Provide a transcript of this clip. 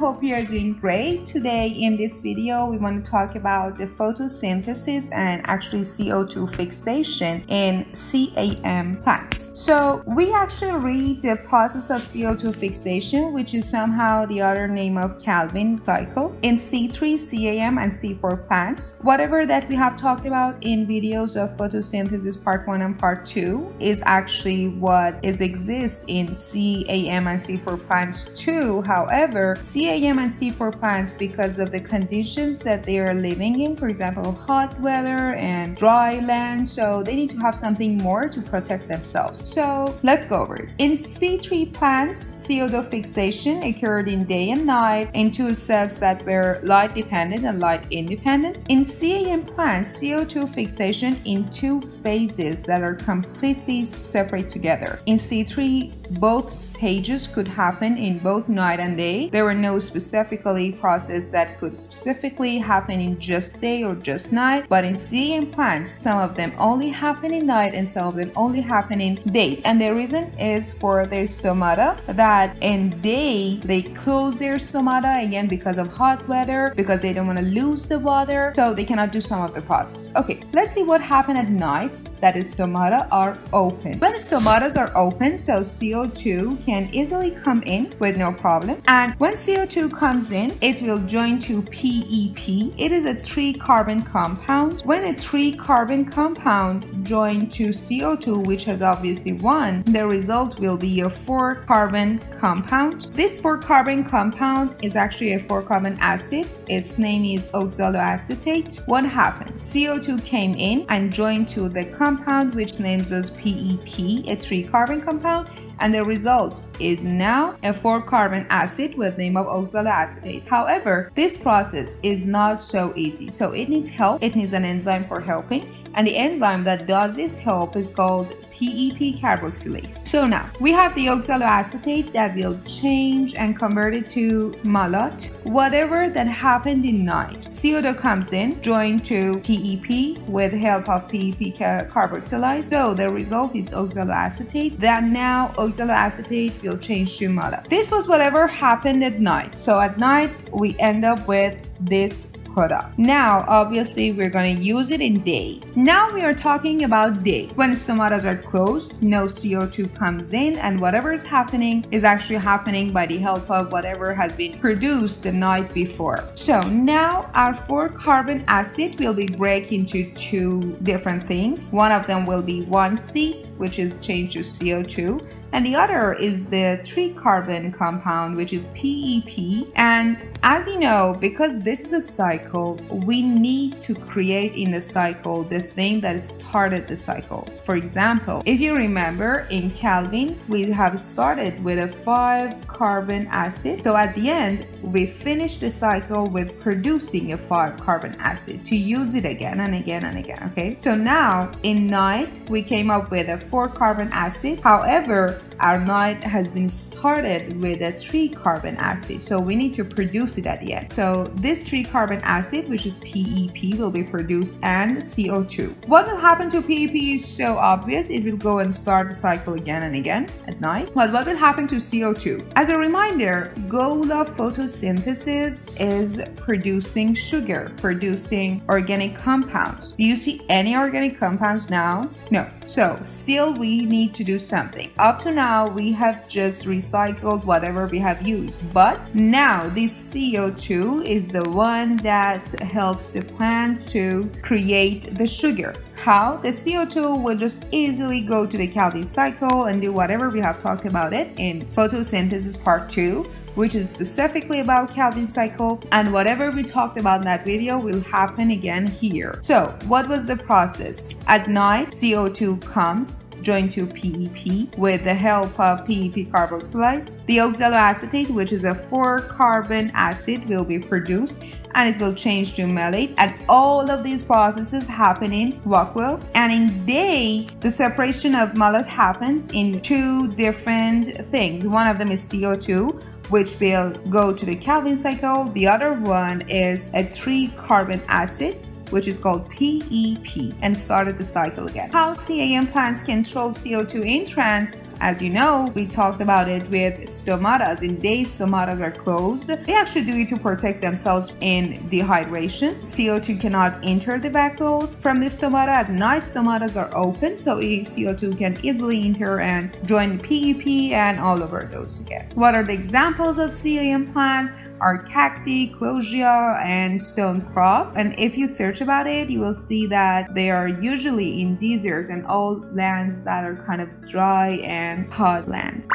hope you are doing great. Today in this video, we want to talk about the photosynthesis and actually CO2 fixation in CAM plants. So we actually read the process of CO2 fixation, which is somehow the other name of Calvin cycle, in C3, CAM, and C4 plants. Whatever that we have talked about in videos of photosynthesis part 1 and part 2 is actually what exists in CAM and C4 plants too. However, CAM and C4 plants, because of the conditions that they are living in, for example, hot weather and dry land, so they need to have something more to protect themselves. So let's go over it. In C3 plants, CO2 fixation occurred in day and night in two steps that were light dependent and light independent. In CAM plants, CO2 fixation in two phases that are completely separate together. In C3, both stages could happen in both night and day. There were no specifically process that could specifically happen in just day or just night, but in CAM plants, some of them only happen in night and some of them only happen in days. And the reason is for their stomata, that in day they close their stomata again because of hot weather, because they don't want to lose the water, so they cannot do some of the process. Okay, let's see what happened at night that is stomata are open. When stomatas are open, so CO2 can easily come in with no problem, and when CO2 comes in, it will join to PEP. It is a 3-carbon compound. When a 3-carbon compound join to CO2, which has obviously 1, the result will be a 4-carbon compound. This 4-carbon compound is actually a 4-carbon acid. Its name is oxaloacetate. What happened? CO2 came in and joined to the compound which names as PEP, a 3-carbon compound, and the result is now a 4-carbon acid with name of oxaloacetate. However, this process is not so easy, so it needs help. It needs an enzyme for helping, and the enzyme that does this help is called PEP carboxylase. So now we have the oxaloacetate that will change and convert it to malate. Whatever that happened in night, CO2 comes in, joined to PEP with help of PEP carboxylase. So the result is oxaloacetate. That now oxaloacetate will change to malate. This was whatever happened at night. So at night we end up with this product. Now obviously we're going to use it in day. Now we are talking about day. When stomatas are closed, no CO2 comes in, and whatever is happening is actually happening by the help of whatever has been produced the night before. So now our 4-carbon acid will be break into two different things. One of them will be 1C, which is changed to CO2, and the other is the 3-carbon compound, which is PEP. And as you know, because this is a cycle, we need to create in the cycle the thing that started the cycle. For example, if you remember in Calvin, we have started with a 5-carbon acid. So at the end, we finish the cycle with producing a 5-carbon acid to use it again and again and again. Okay, so now in night, we came up with a 4-carbon acid. However, our night has been started with a 3-carbon acid, so we need to produce it at the end. So this 3-carbon acid, which is PEP, will be produced, and CO2. What will happen to PEP is so obvious. It will go and start the cycle again and again at night. But what will happen to CO2? As a reminder, goal of photosynthesis is producing sugar, producing organic compounds. Do you see any organic compounds now? No. So still we need to do something. Up to now we have just recycled whatever we have used, but now this CO2 is the one that helps the plant to create the sugar. How? The CO2 will just easily go to the Calvin cycle and do whatever we have talked about it in photosynthesis part 2, which is specifically about Calvin cycle, and whatever we talked about in that video will happen again here. So what was the process? At night, CO2 comes, joined to PEP with the help of PEP carboxylase. The oxaloacetate, which is a 4-carbon acid, will be produced, and it will change to malate, and all of these processes happen in Rockwell. And in day, the separation of malate happens in two different things. One of them is CO2, which will go to the Calvin cycle. The other one is a 3-carbon acid, which is called PEP, and started the cycle again. How CAM plants control CO2 entrance, as you know, we talked about it with stomatas. In days stomatas are closed, they actually do it to protect themselves in dehydration. CO2 cannot enter the vacuoles from the stomata. At night, stomatas are open, so CO2 can easily enter and join the PEP and all over those again. What are the examples of CAM plants? Are cacti, closia, and stone crop. And if you search about it, you will see that they are usually in desert and all lands that are kind of dry and hot land.